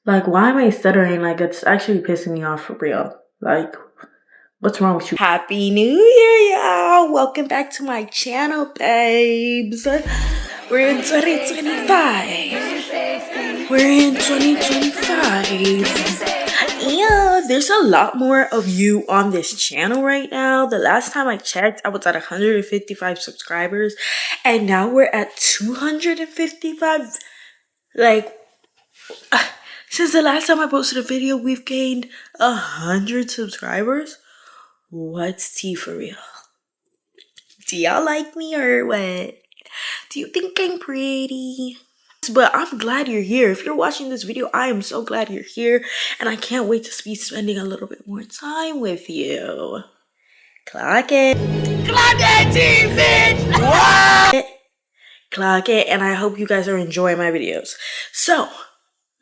Like, why am I stuttering? Like, it's actually pissing me off for real. Like, what's wrong with you? Happy New Year, y'all! Welcome back to my channel, babes. We're in 2025. We're in 2025. Yeah, there's a lot more of you on this channel right now. The last time I checked, I was at 155 subscribers, and now we're at 255. Like, since the last time I posted a video, we've gained 100 subscribers. What's tea for real? Do y'all like me or what? Do you think I'm pretty? But I'm glad you're here. If you're watching this video, I am so glad you're here. And I can't wait to be spending a little bit more time with you. Clock it. Clock it, team, bitch! What? Clock it. And I hope you guys are enjoying my videos. So,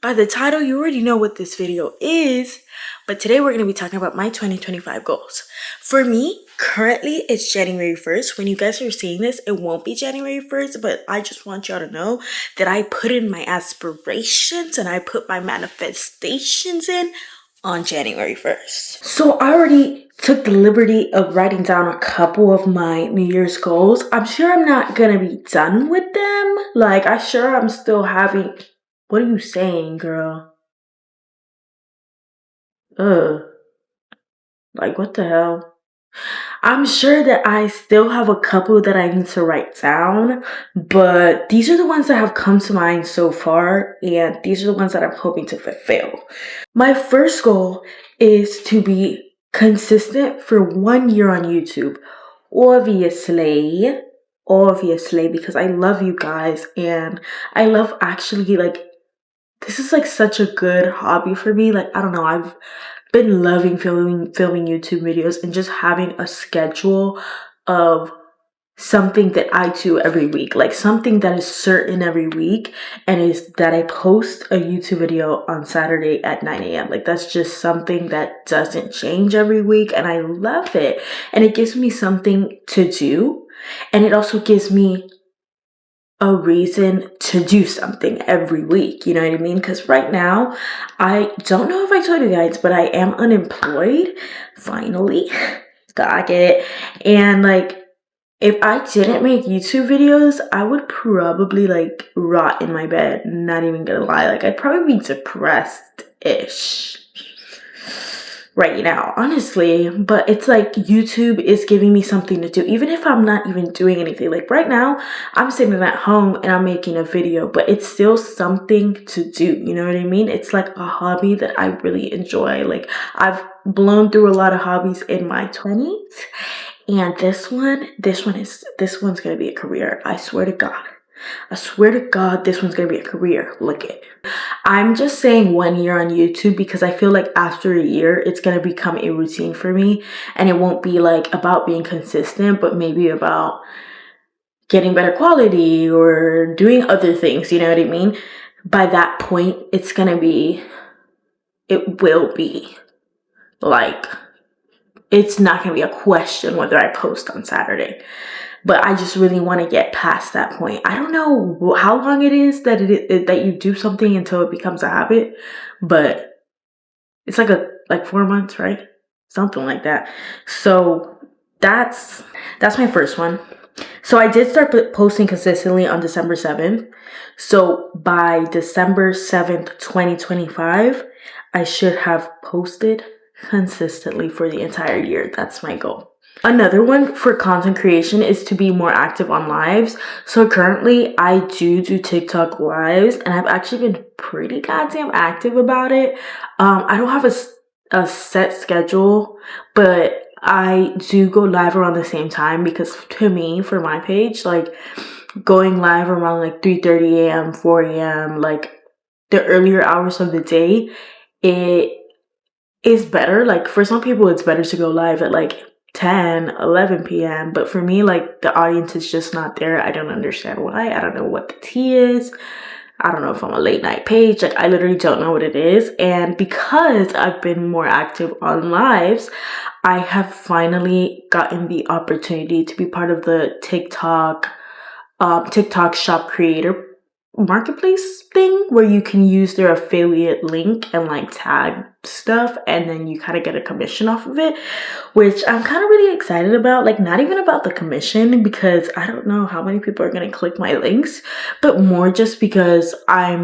by the title, you already know what this video is, but today we're going to be talking about my 2025 goals. For me, currently, it's January 1st. When you guys are seeing this, it won't be January 1st, but I just want y'all to know that I put in my aspirations and I put my manifestations in on January 1st. So I already took the liberty of writing down a couple of my New Year's goals. I'm sure I'm not going to be done with them. Like, I'm still having... What are you saying, girl? Like, what the hell? I'm sure that I still have a couple that I need to write down, but these are the ones that have come to mind so far, and these are the ones that I'm hoping to fulfill. My first goal is to be consistent for 1 year on YouTube. Obviously, because I love you guys, and I love actually, like, this is like such a good hobby for me. Like, I don't know, I've been loving filming YouTube videos and just having a schedule of something that I do every week, like something that is certain every week, and is that I post a YouTube video on Saturday at 9 a.m. Like, that's just something that doesn't change every week, and I love it. And it gives me something to do, and it also gives me a reason to do something every week, you know what I mean? Because right now, I don't know if I told you guys, but I am unemployed, finally. Got it. And like, if I didn't make YouTube videos, I would probably like rot in my bed, not even gonna lie. Like, I'd probably be depressed-ish right now, honestly. But it's like YouTube is giving me something to do, even if I'm not even doing anything. Like, right now, I'm sitting at home and I'm making a video, but it's still something to do, you know what I mean? It's like a hobby that I really enjoy. Like, I've blown through a lot of hobbies in my 20s, and this one's gonna be a career. I swear to God. This one's gonna be a career. Look it. I'm just saying 1 year on YouTube because I feel like after a year, it's gonna become a routine for me, and it won't be like about being consistent, but maybe about getting better quality or doing other things, you know what I mean? By that point, it will be like, it's not gonna be a question whether I post on Saturday. But I just really want to get past that point. I don't know how long it is that that you do something until it becomes a habit, but it's like 4 months, right? Something like that. So that's my first one. So I did start posting consistently on December 7th. So by December 7th, 2025, I should have posted consistently for the entire year. That's my goal. Another one for content creation is to be more active on lives. So currently I do TikTok lives, and I've actually been pretty goddamn active about it. I don't have a set schedule, but I do go live around the same time, because to me, for my page, like, going live around like 3:30 a.m., 4 a.m., like the earlier hours of the day, it is better. Like, for some people, it's better to go live at like 10, 11 p.m. But for me, like, the audience is just not there. I don't understand why. I don't know what the tea is. I don't know if I'm a late night page. Like, I literally don't know what it is. And because I've been more active on lives, I have finally gotten the opportunity to be part of the TikTok shop creator marketplace thing where you can use their affiliate link and like tag stuff, and then you kind of get a commission off of it, which I'm kind of really excited about. Like, not even about the commission, because I don't know how many people are going to click my links, but more just because I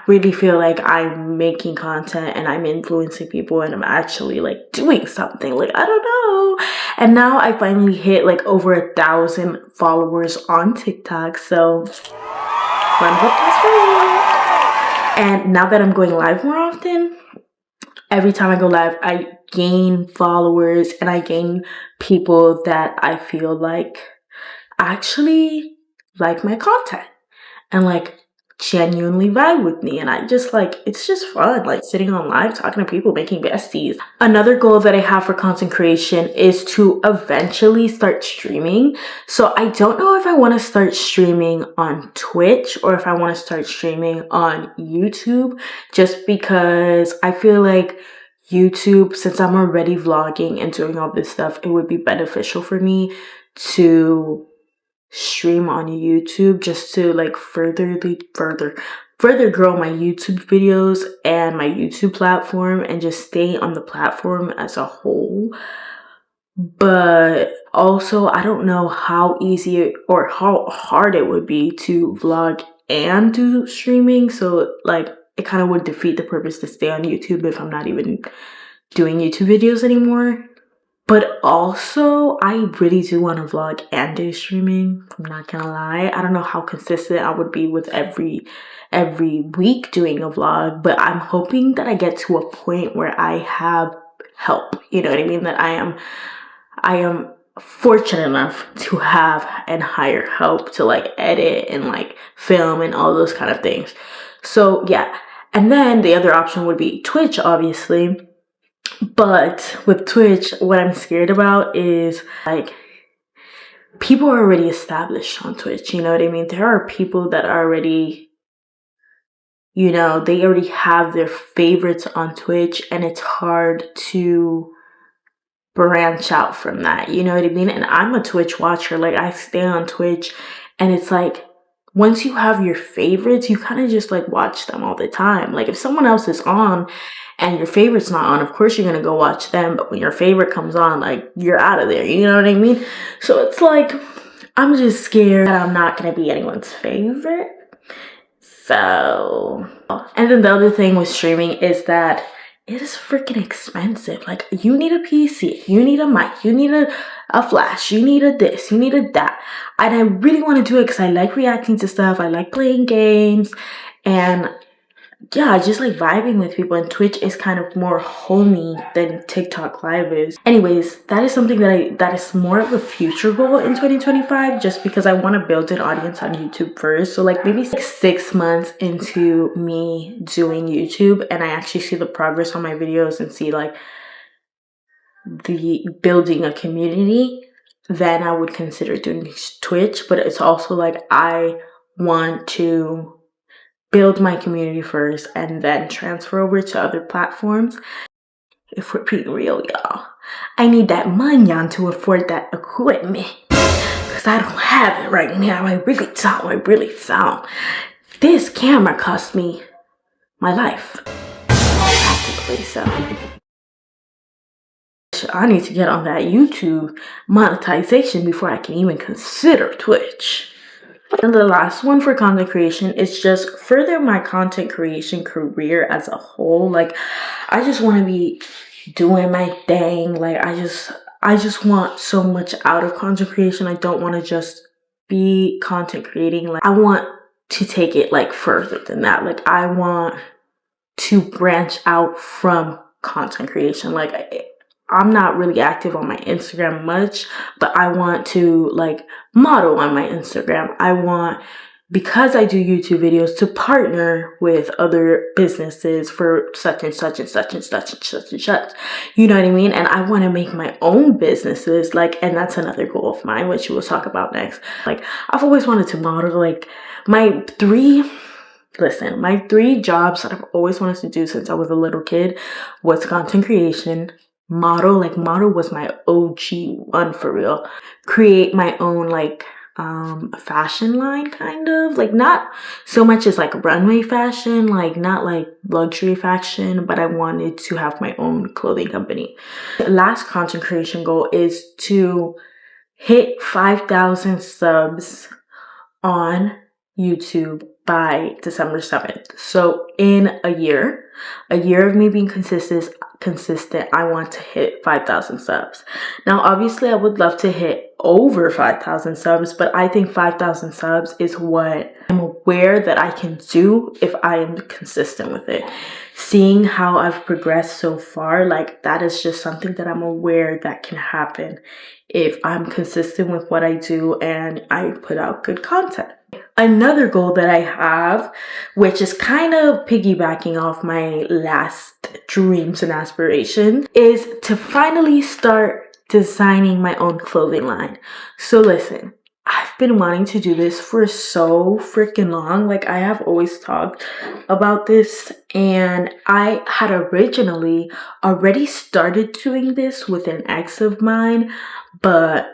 really feel like I'm making content and I'm influencing people and I'm actually like doing something. Like, I don't know. And now I finally hit like over 1,000 followers on TikTok. So round of applause for me. And now that I'm going live more often, every time I go live, I gain followers and I gain people that I feel like actually like my content and like genuinely vibe with me. And I just like, it's just fun, like sitting on live, talking to people, making besties. Another goal that I have for content creation is to eventually start streaming. So I don't know if I want to start streaming on Twitch or if I want to start streaming on YouTube, just because I feel like YouTube, since I'm already vlogging and doing all this stuff, it would be beneficial for me to stream on YouTube, just to like further grow my YouTube videos and my YouTube platform and just stay on the platform as a whole. But also, I don't know how easy or how hard it would be to vlog and do streaming. So like, it kind of would defeat the purpose to stay on YouTube if I'm not even doing YouTube videos anymore. But also, I really do want to vlog and do streaming. I'm not gonna lie. I don't know how consistent I would be with every week doing a vlog, but I'm hoping that I get to a point where I have help. You know what I mean? That I am fortunate enough to have and hire help to like edit and like film and all those kind of things. So yeah. And then the other option would be Twitch, obviously. But with Twitch, what I'm scared about is like, people are already established on Twitch. You know what I mean? There are people that are already, they already have their favorites on Twitch, and it's hard to branch out from that. You know what I mean? And I'm a Twitch watcher. Like, I stay on Twitch, and it's like, once you have your favorites, you kind of just like watch them all the time. Like, if someone else is on and your favorite's not on, of course you're gonna go watch them. But when your favorite comes on, like, you're out of there. You know what I mean? So it's like, I'm just scared that I'm not gonna be anyone's favorite. So, and then the other thing with streaming is that it is freaking expensive. Like, you need a PC, you need a mic, you need a flash, you need a this, you need a that. And I really want to do it because I like reacting to stuff, I like playing games, and yeah, I just like vibing with people. And Twitch is kind of more homey than TikTok Live is. Anyways, that is something that is more of a future goal in 2025, just because I want to build an audience on YouTube first. So like maybe 6 months into me doing YouTube and I actually see the progress on my videos and see like the building a community, then I would consider doing Twitch. But it's also like, I want to build my community first and then transfer over to other platforms. If we're being real, y'all, I need that money to afford that equipment, because I don't have it right now. I really don't. This camera cost me my life, practically. So I need to get on that YouTube monetization before I can even consider Twitch. And the last one for content creation is just further my content creation career as a whole. Like, I just want to be doing my thing. Like, I just want so much out of content creation. I don't want to just be content creating. Like, I want to take it like further than that. Like, I want to branch out from content creation. Like, I'm not really active on my Instagram much, but I want to like model on my Instagram. I want, because I do YouTube videos, to partner with other businesses for such and such and such and such and such and such. You know what I mean? And I want to make my own businesses. Like, and that's another goal of mine, which we'll talk about next. Like, I've always wanted to model. Like, my three jobs that I've always wanted to do since I was a little kid was content creation, model. Like, model was my OG one for real. Create my own like fashion line, kind of like not so much as like runway fashion, like not like luxury fashion, but I wanted to have my own clothing company. The last content creation goal is to hit 5,000 subs on YouTube by December 7th. So in a year of me being consistent, I want to hit 5,000 subs. Now, obviously, I would love to hit over 5,000 subs, but I think 5,000 subs is what I'm aware that I can do if I am consistent with it. Seeing how I've progressed so far, like that is just something that I'm aware that can happen if I'm consistent with what I do and I put out good content. Another goal that I have, which is kind of piggybacking off my last dreams and aspirations, is to finally start designing my own clothing line. So listen, I've been wanting to do this for so freaking long. Like I have always talked about this, and I had originally already started doing this with an ex of mine, but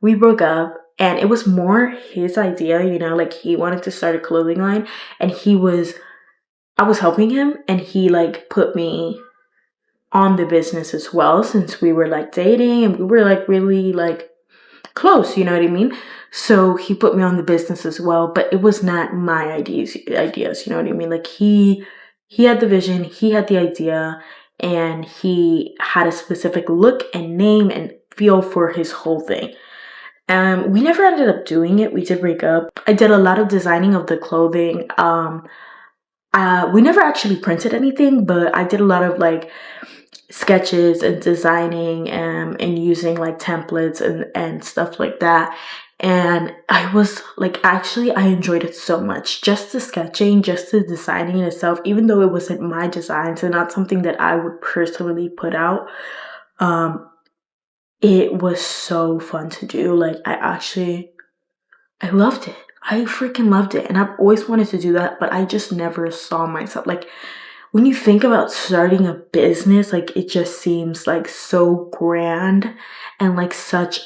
we broke up. And it was more his idea, you know, like he wanted to start a clothing line, and I was helping him, and he like put me on the business as well, since we were like dating and we were like really like close, you know what I mean? So he put me on the business as well, but it was not my ideas, you know what I mean? Like he had the vision, he had the idea, and he had a specific look and name and feel for his whole thing. We never ended up doing it. We did break up. I did a lot of designing of the clothing. We never actually printed anything, but I did a lot of like sketches and designing and using like templates and stuff like that. And I was like, actually, I enjoyed it so much. Just the sketching, just the designing in itself, even though it wasn't my designs and not something that I would personally put out. It was so fun to do. Like I loved it. I freaking loved it. And I've always wanted to do that, but I just never saw myself. Like when you think about starting a business, like it just seems like so grand and like such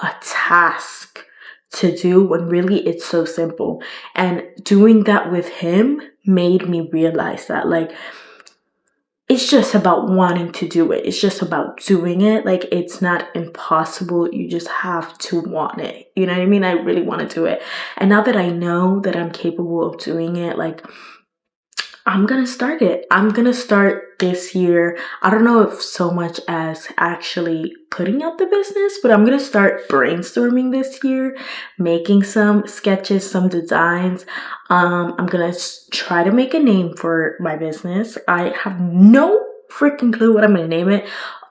a task to do when really it's so simple. And doing that with him made me realize that like it's just about wanting to do it. It's just about doing it. Like it's not impossible. You just have to want it. You know what I mean? I really want to do it. And now that I know that I'm capable of doing it, like I'm gonna start it. I'm gonna start this year. I don't know if so much as actually putting out the business, but I'm gonna start brainstorming this year, making some sketches, some designs. I'm gonna try to make a name for my business. I have no freaking clue what I'm gonna name it,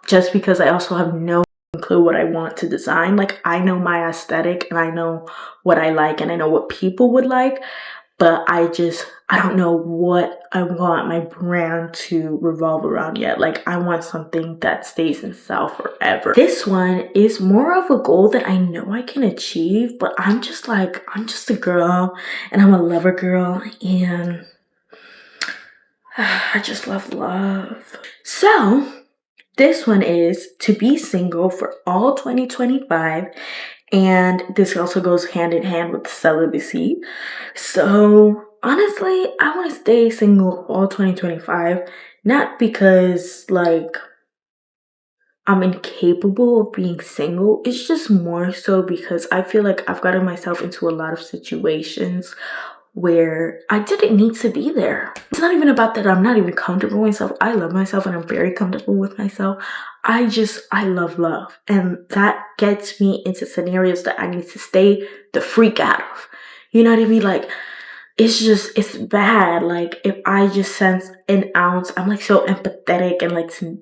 just because I also have no clue what I want to design. Like I know my aesthetic and I know what I like and I know what people would like, but I don't know what I want my brand to revolve around yet. Like I want something that stays in style forever. This one is more of a goal that I know I can achieve, but I'm just a girl and I'm a lover girl and I just love love. So this one is to be single for all 2025. And this also goes hand in hand with celibacy. So honestly, I want to stay single all 2025. Not because like I'm incapable of being single. It's just more so because I feel like I've gotten myself into a lot of situations where I didn't need to be there. It's not even about that I'm not even comfortable with myself. I love myself and I'm very comfortable with myself. I love love. And that gets me into scenarios that I need to stay the freak out of. You know what I mean? Like, it's bad. Like, if I just sense an ounce, I'm like so empathetic and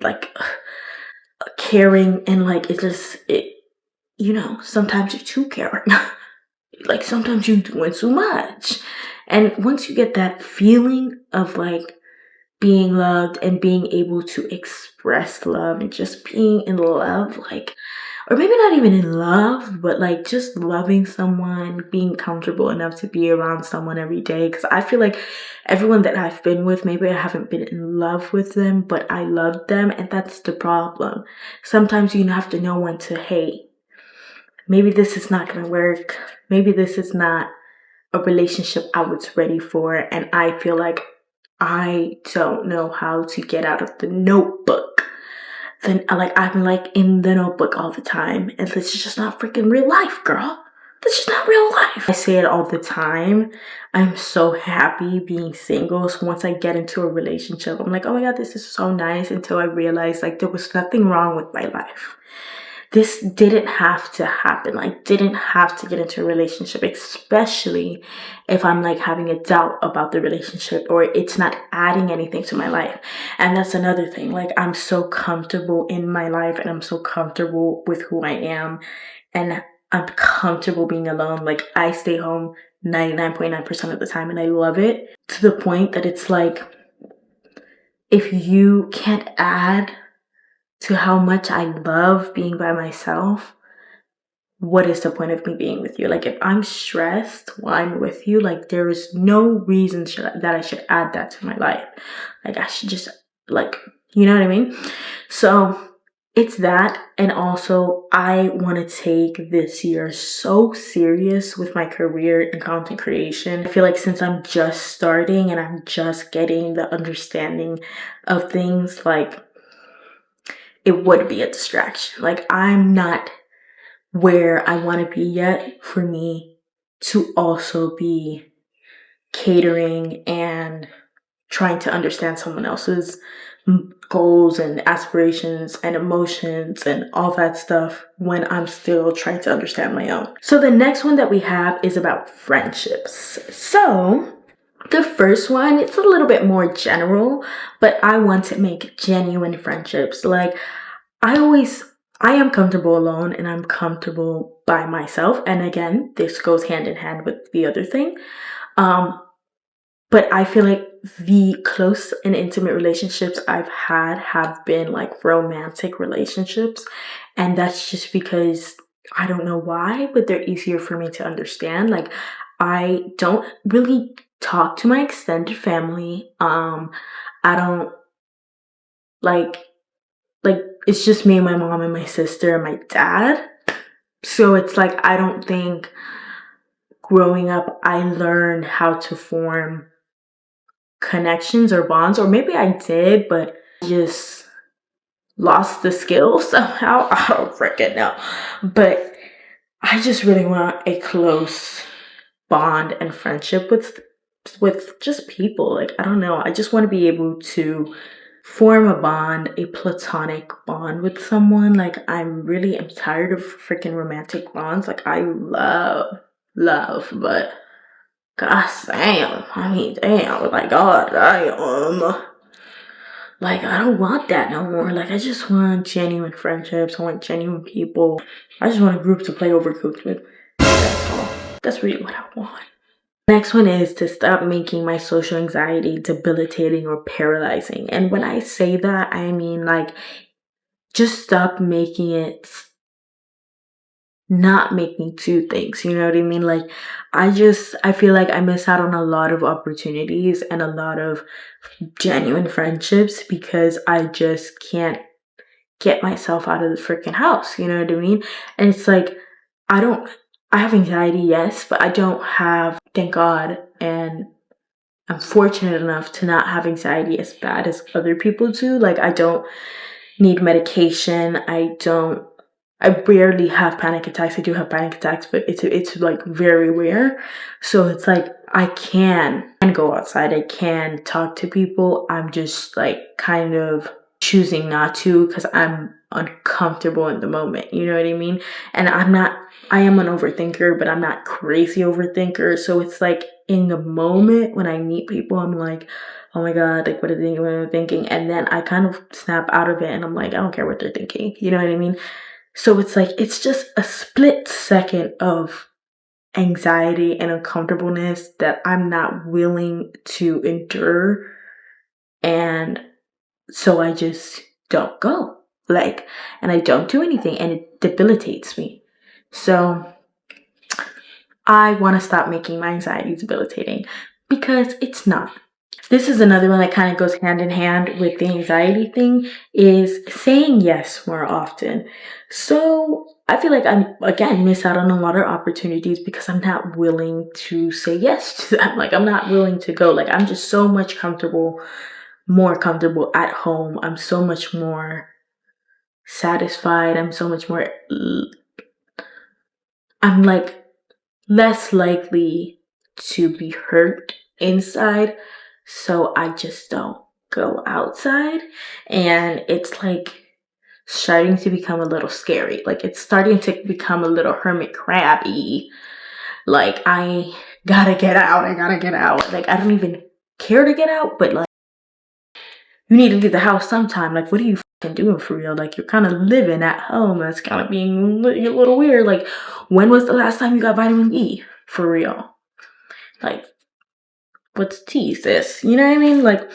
like caring and like, sometimes you're too caring. Like sometimes you're doing too much. And once you get that feeling of like being loved and being able to express love and just being in love, like, or maybe not even in love, but like just loving someone, being comfortable enough to be around someone every day. Cause I feel like everyone that I've been with, maybe I haven't been in love with them, but I love them. And that's the problem. Sometimes you have to know when to hate. maybe this is not going to work. Maybe this is not a relationship I was ready for. And I feel like I don't know how to get out of the notebook. Then I'm like in the notebook all the time. And this is just not freaking real life, girl. This is not real life. I say it all the time. I'm so happy being single. So once I get into a relationship, I'm like, oh my God, this is so nice, until I realized like there was nothing wrong with my life. This didn't have to happen. Like, didn't have to get into a relationship, especially if I'm like having a doubt about the relationship or it's not adding anything to my life. And that's another thing. Like, I'm so comfortable in my life and I'm so comfortable with who I am. And I'm comfortable being alone. Like, I stay home 99.9% of the time and I love it, to the point that it's like, if you can't add to how much I love being by myself, what is the point of me being with you? Like, if I'm stressed while I'm with you, like, there is no reason that I should add that to my life. Like, I should just, like, you know what I mean? So it's that. And also, I want to take this year so serious with my career in content creation. I feel like since I'm just starting and I'm just getting the understanding of things, like, it would be a distraction. Like, I'm not where I want to be yet for me to also be catering and trying to understand someone else's goals and aspirations and emotions and all that stuff when I'm still trying to understand my own. So the next one that we have is about friendships. So the first one, it's a little bit more general, but I want to make genuine friendships. Like, I am comfortable alone and I'm comfortable by myself. And again, this goes hand in hand with the other thing. But I feel like the close and intimate relationships I've had have been like romantic relationships. And that's just because I don't know why, but they're easier for me to understand. Like, I don't really talk to my extended family. I don't like it's just me and my mom and my sister and my dad. So it's like, I don't think growing up I learned how to form connections or bonds, or maybe I did, but just lost the skill somehow. I don't freaking know. But I just really want a close bond and friendship with just people. Like, I don't know. I just want to be able to form a bond, a platonic bond with someone. Like, I'm tired of freaking romantic bonds. Like, I love, but gosh damn. I mean, damn. Like, God damn. Like, I don't want that no more. Like, I just want genuine friendships. I want genuine people. I just want a group to play Overcooked with. That's all. That's really what I want. Next one is to stop making my social anxiety debilitating or paralyzing. And when I say that, I mean, like, just stop making it not make me do things. You know what I mean? Like, I feel like I miss out on a lot of opportunities and a lot of genuine friendships because I just can't get myself out of the freaking house. You know what I mean? And it's like, I have anxiety, yes, but I don't have, thank God. And I'm fortunate enough to not have anxiety as bad as other people do. Like, I don't need medication. I rarely have panic attacks. I do have panic attacks, but it's like very rare. So it's like, I can go outside. I can talk to people. I'm just like kind of choosing not to because I'm uncomfortable in the moment. You know what I mean? And I am an overthinker, but I'm not crazy overthinker. So it's like, in the moment when I meet people, I'm like, oh my God, like, what are they thinking? And then I kind of snap out of it and I'm like, I don't care what they're thinking. You know what I mean? So it's like, it's just a split second of anxiety and uncomfortableness that I'm not willing to endure. And so I just don't go. Like, and I don't do anything and it debilitates me. So I want to stop making my anxiety debilitating because it's not. This is another one that kind of goes hand in hand with the anxiety thing, is saying yes more often. So I feel like I'm, again, miss out on a lot of opportunities because I'm not willing to say yes to them. Like, I'm not willing to go. Like, I'm just so much more comfortable at home. I'm so much more satisfied. I'm like less likely to be hurt inside. So I just don't go outside. And it's like starting to become a little scary. Like, it's starting to become a little hermit crabby. Like, I gotta get out. I gotta get out. Like, I don't even care to get out, but like, you need to leave the house sometime. Like, what are you fucking doing for real? Like, you're kind of living at home. That's kind of being a little weird. Like, when was the last time you got vitamin E? For real. Like, what's tea, sis? You know what I mean? Like,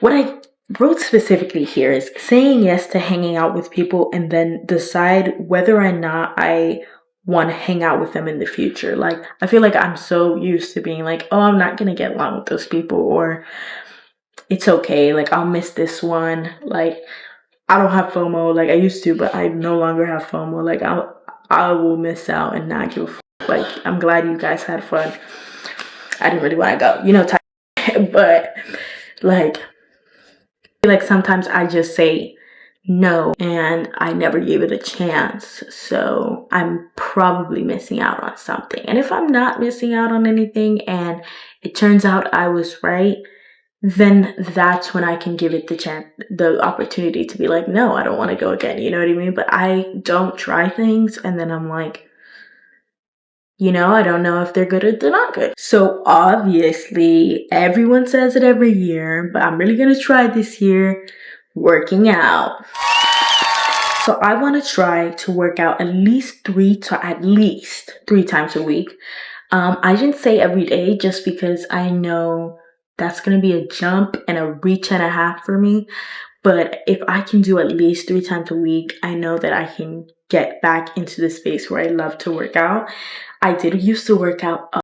what I wrote specifically here is saying yes to hanging out with people and then decide whether or not I want to hang out with them in the future. Like, I feel like I'm so used to being like, oh, I'm not going to get along with those people, or it's okay. Like, I'll miss this one. Like, I don't have FOMO like I used to, but I no longer have FOMO. Like, I will miss out and not give a fuck. Like, I'm glad you guys had fun. I didn't really want to go, type. But like, I feel like sometimes I just say no and I never gave it a chance. So I'm probably missing out on something. And if I'm not missing out on anything and it turns out I was right, then that's when I can give it the opportunity to be like, no, I don't want to go again. You know what I mean? But I don't try things and then I'm like, I don't know if they're good or they're not good. So obviously, everyone says it every year, but I'm really going to try this year, working out. So I want to try to work out at least three times a week. I didn't say every day just because I know that's going to be a jump and a reach and a half for me. But if I can do at least 3 times a week, I know that I can get back into the space where I love to work out. I did used to work out a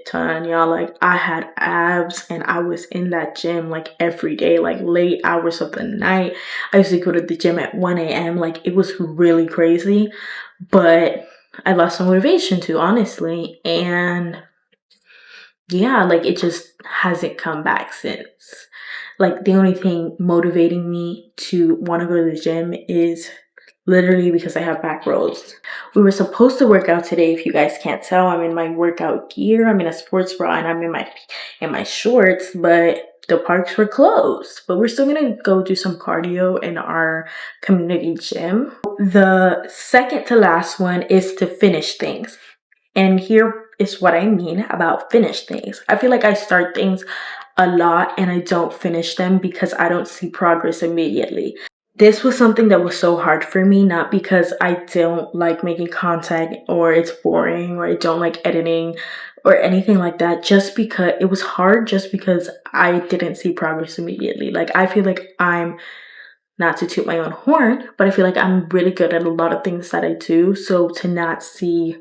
ton, y'all. Like, I had abs and I was in that gym like every day, like late hours of the night. I used to go to the gym at 1 a.m. Like, it was really crazy, but I lost some motivation too, honestly. And yeah, like, it just hasn't come back since. Like, the only thing motivating me to want to go to the gym is literally because I have back rolls. We were supposed to work out today. If you guys can't tell, I'm in my workout gear. I'm in a sports bra and I'm in my shorts, but the parks were closed. But we're still gonna go do some cardio in our community gym. The second to last one is to finish things. And here is what I mean about finish things. I feel like I start things a lot and I don't finish them because I don't see progress immediately. This was something that was so hard for me, not because I don't like making content or it's boring or I don't like editing or anything like that, just because it was hard just because I didn't see progress immediately. Like, I feel like I'm, not to toot my own horn, but I feel like I'm really good at a lot of things that I do. So to not see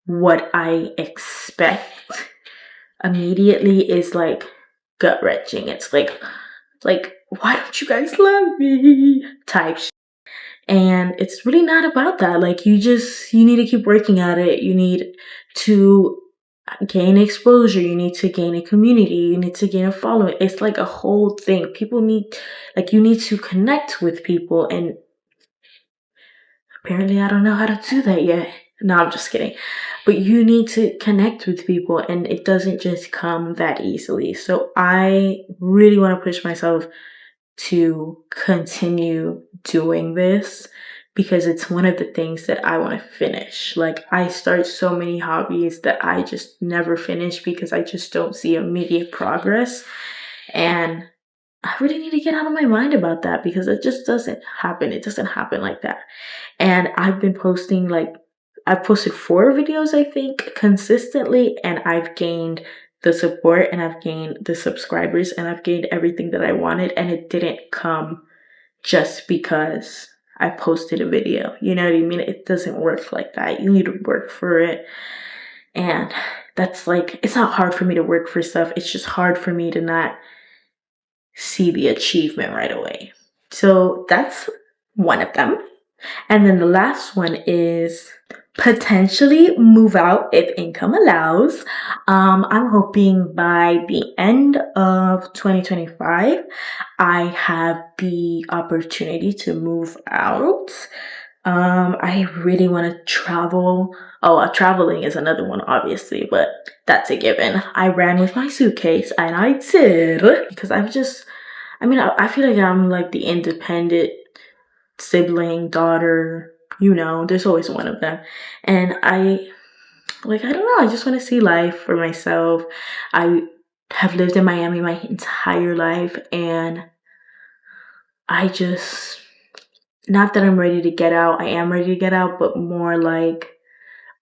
what I expect immediately is like gut wrenching. It's like, why don't you guys love me? Type shit. And it's really not about that. Like, you need to keep working at it. You need to gain exposure. You need to gain a community. You need to gain a following. It's like a whole thing. You need to connect with people. And apparently I don't know how to do that yet. No, I'm just kidding. But you need to connect with people and it doesn't just come that easily. So I really want to push myself to continue doing this because it's one of the things that I want to finish. Like, I start so many hobbies that I just never finish because I just don't see immediate progress. And I really need to get out of my mind about that because it just doesn't happen. It doesn't happen like that. And I've posted 4 videos, I think, consistently, and I've gained the support and I've gained the subscribers and I've gained everything that I wanted, and it didn't come just because I posted a video. You know what I mean? It doesn't work like that. You need to work for it. And that's like, it's not hard for me to work for stuff. It's just hard for me to not see the achievement right away. So that's one of them. And then the last one is potentially move out if income allows. I'm hoping by the end of 2025, I have the opportunity to move out. I really want to travel. Oh, traveling is another one, obviously, but that's a given. I ran with my suitcase and I did because I feel like I'm like the independent sibling, daughter, there's always one of them. And I don't know, I just want to see life for myself. I have lived in Miami my entire life, and I just, not that I'm ready to get out, I am ready to get out, but more like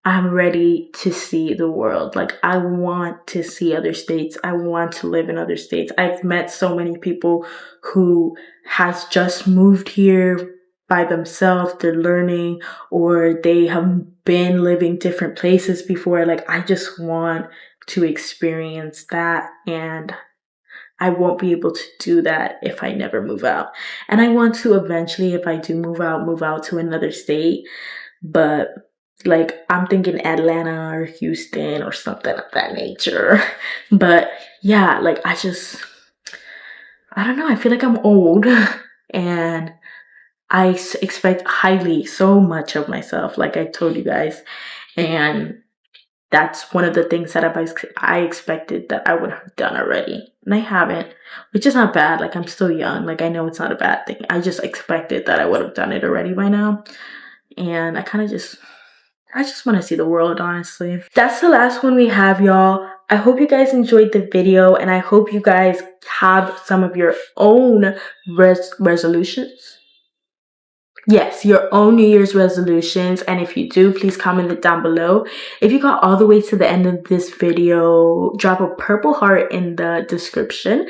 I'm ready to see the world. Like, I want to see other states. I want to live in other states. I've met so many people who has just moved here by themselves. They're learning, or they have been living different places before. Like, I just want to experience that, and I won't be able to do that if I never move out. And I want to eventually, if I do move out to another state, but like I'm thinking Atlanta or Houston or something of that nature. But yeah, like I don't know, I feel like I'm old and expect highly so much of myself, like I told you guys. And that's one of the things that I expected that I would have done already. And I haven't, which is not bad. Like, I'm still young. Like, I know it's not a bad thing. I just expected that I would have done it already by now. And I just want to see the world, honestly. That's the last one we have, y'all. I hope you guys enjoyed the video, and I hope you guys have some of your own resolutions. Yes, your own New Year's resolutions. And if you do, please comment it down below. If you got all the way to the end of this video, drop a purple heart in the description.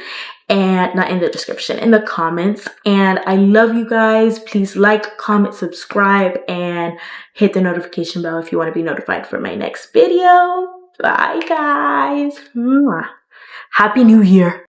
And not in the description, in the comments. And I love you guys. Please like, comment, subscribe, and hit the notification bell if you want to be notified for my next video. Bye, guys. Mwah. Happy New Year.